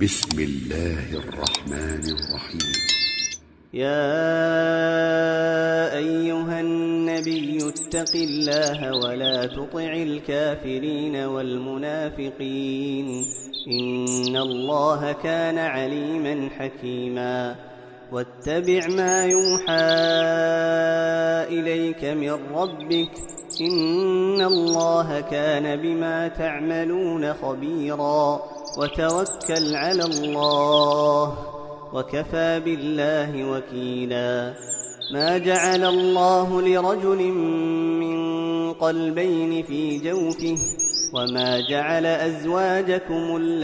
بسم الله الرحمن الرحيم. يا أيها النبي اتق الله ولا تطع الكافرين والمنافقين إن الله كان عليما حكيما. واتبع ما يوحى إليك من ربك إن الله كان بما تعملون خبيرا. وتوكل على الله وكفى بالله وكيلا. ما جعل الله لرجل من قلبين في جوفه وما جعل أزواجكم اللائي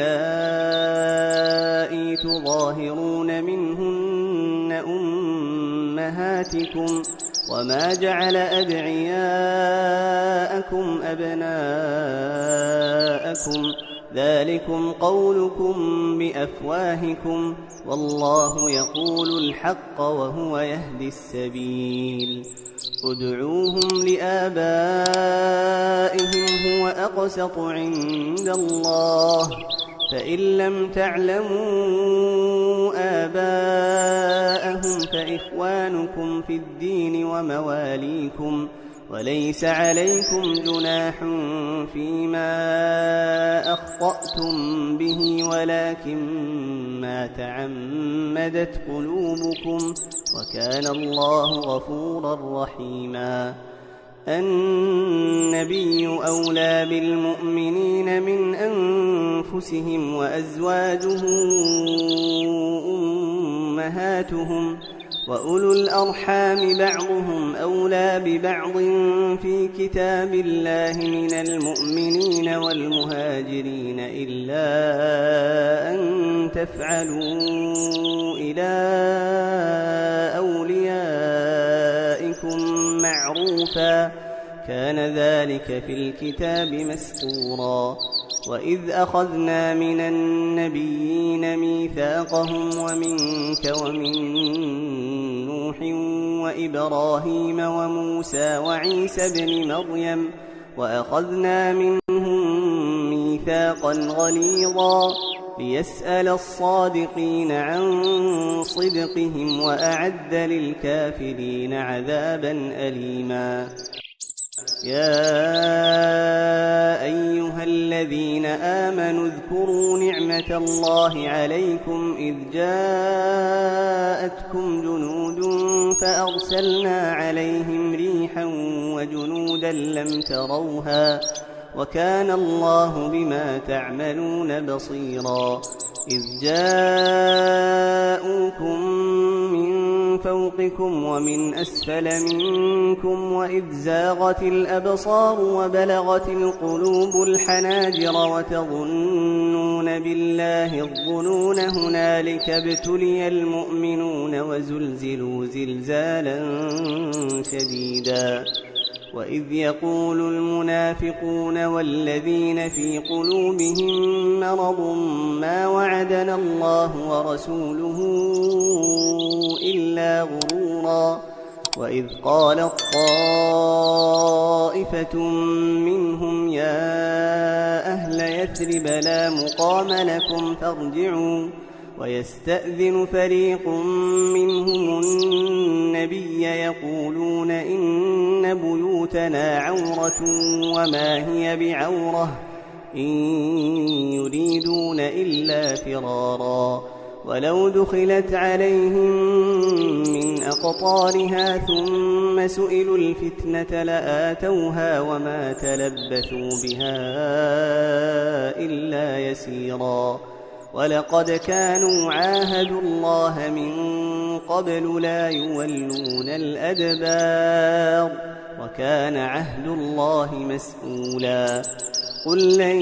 تظاهرون منهن أمهاتكم وما جعل أدعياءكم أبناءكم ذلكم قولكم بأفواهكم والله يقول الحق وهو يهدي السبيل. ادعوهم لآبائهم هو أقسط عند الله فإن لم تعلموا آباءهم فإخوانكم في الدين ومواليكم وليس عليكم جناح فيما أخطأتم به ولكن ما تعمدت قلوبكم وكان الله غفورا رحيما. النبي أولى بالمؤمنين من أنفسهم وأزواجه أمهاتهم وأولو الأرحام بعضهم أولى ببعض في كتاب الله من المؤمنين والمهاجرين إلا أن تفعلوا إلى أوليائكم معروفا كان ذلك في الكتاب مسطورا. وإذ أخذنا من النبيين ميثاقهم ومنك ومن نوح وإبراهيم وموسى وعيسى بن مريم وأخذنا منهم ميثاقا غليظا ليسأل الصادقين عن صدقهم وأعد للكافرين عذابا أليما. يا أيها الذين آمنوا اذكروا نعمة الله عليكم إذ جاءتكم جنود فأرسلنا عليهم ريحا وجنودا لم تروها وكان الله بما تعملون بصيرا. إذ جاءوكم من فوقكم ومن أسفل منكم وإذ زاغت الأبصار وبلغت القلوب الحناجر وتظنون بالله الظنون هنالك ابتلي المؤمنون وزلزلوا زلزالا شديدا. وإذ يقول المنافقون والذين في قلوبهم مرض ما وعدنا الله ورسوله إلا غرورا. وإذ قالت طائفة منهم يا أهل يثرب لا مقام لكم فارجعوا ويستأذن فريق منهم النبي يقولون إن بيوتنا عورة وما هي بعورة إن يريدون إلا فرارا. ولو دخلت عليهم من أقطارها ثم سئلوا الفتنة لآتوها وما تلبثوا بها إلا يسيرا. ولقد كانوا عاهدوا الله من قبل لا يولون الأدبار وكان عهد الله مسؤولا. قل لن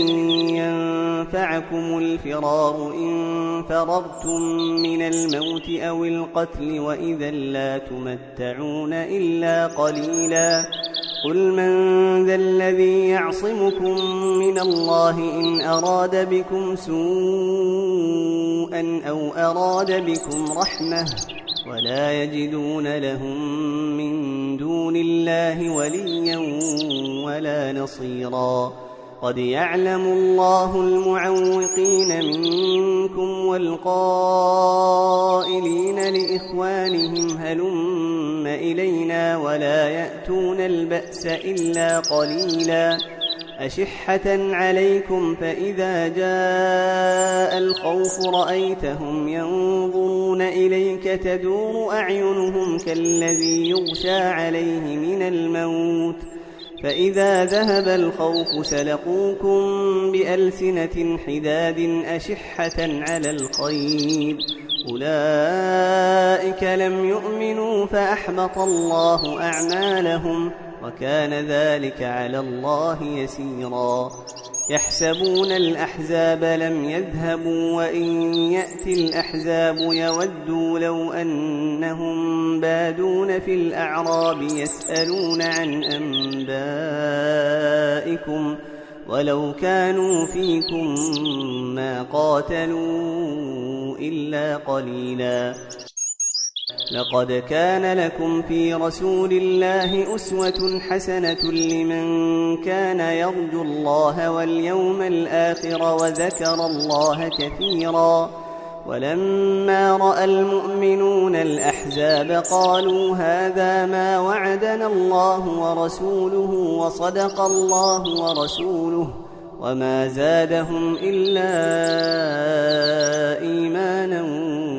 ينفعكم الفرار إن فررتم من الموت أو القتل وإذا لا تمتعون إلا قليلا. قل من ذا الذي يعصمكم من الله إن أراد بكم سوءا أو أراد بكم رحمة ولا يجدون لهم من دون الله وليا ولا نصيرا. قد يعلم الله المعوقين منكم والقائلين لإخوانهم هلم إلينا ولا يأتون البأس إلا قليلا أشحة عليكم فإذا جاء الخوف رأيتهم ينظرون إليك تدور أعينهم كالذي يغشى عليه من الموت فإذا ذهب الخوف سلقوكم بألسنة حداد أشحة على الخير أولئك لم يؤمنوا فأحبط الله أعمالهم وكان ذلك على الله يسيرا يحسبون الأحزاب لم يذهبوا وإن يأتي الأحزاب يودوا لو أنهم بادون في الأعراب يسألون عن أنبائكم ولو كانوا فيكم ما قاتلوا إلا قليلا لقد كان لكم في رسول الله أسوة حسنة لمن كان يرجو الله واليوم الآخر وذكر الله كثيرا ولما رأى المؤمنون الأحزاب قالوا هذا ما وعدنا الله ورسوله وصدق الله ورسوله وما زادهم إلا إيمانا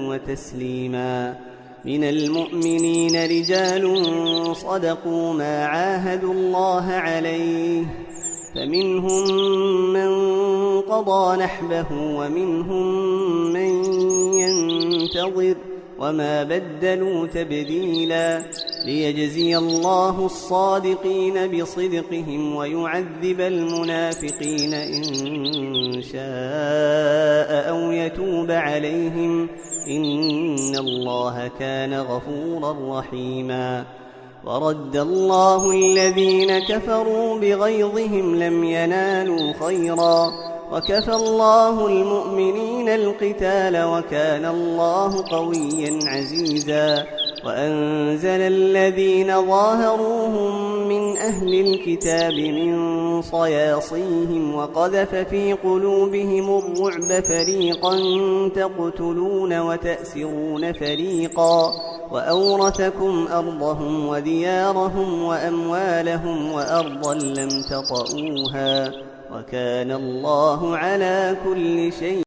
وتسليما من المؤمنين رجال صدقوا ما عاهدوا الله عليه فمنهم من قضى نحبه ومنهم من ينتظر وما بدلوا تبديلا ليجزي الله الصادقين بصدقهم ويعذب المنافقين إن شاء أو يتوب عليهم إن الله كان غفورا رحيما ورد الله الذين كفروا بغيظهم لم ينالوا خيرا وكفى الله المؤمنين القتال وكان الله قويا عزيزا وأنزل الذين ظاهروهم من أهل الكتاب من صياصيهم وقذف في قلوبهم الرعب فريقا تقتلون وتأسرون فريقا وأورثكم أرضهم وديارهم وأموالهم وأرضا لم تطئوها وكان الله على كل شيء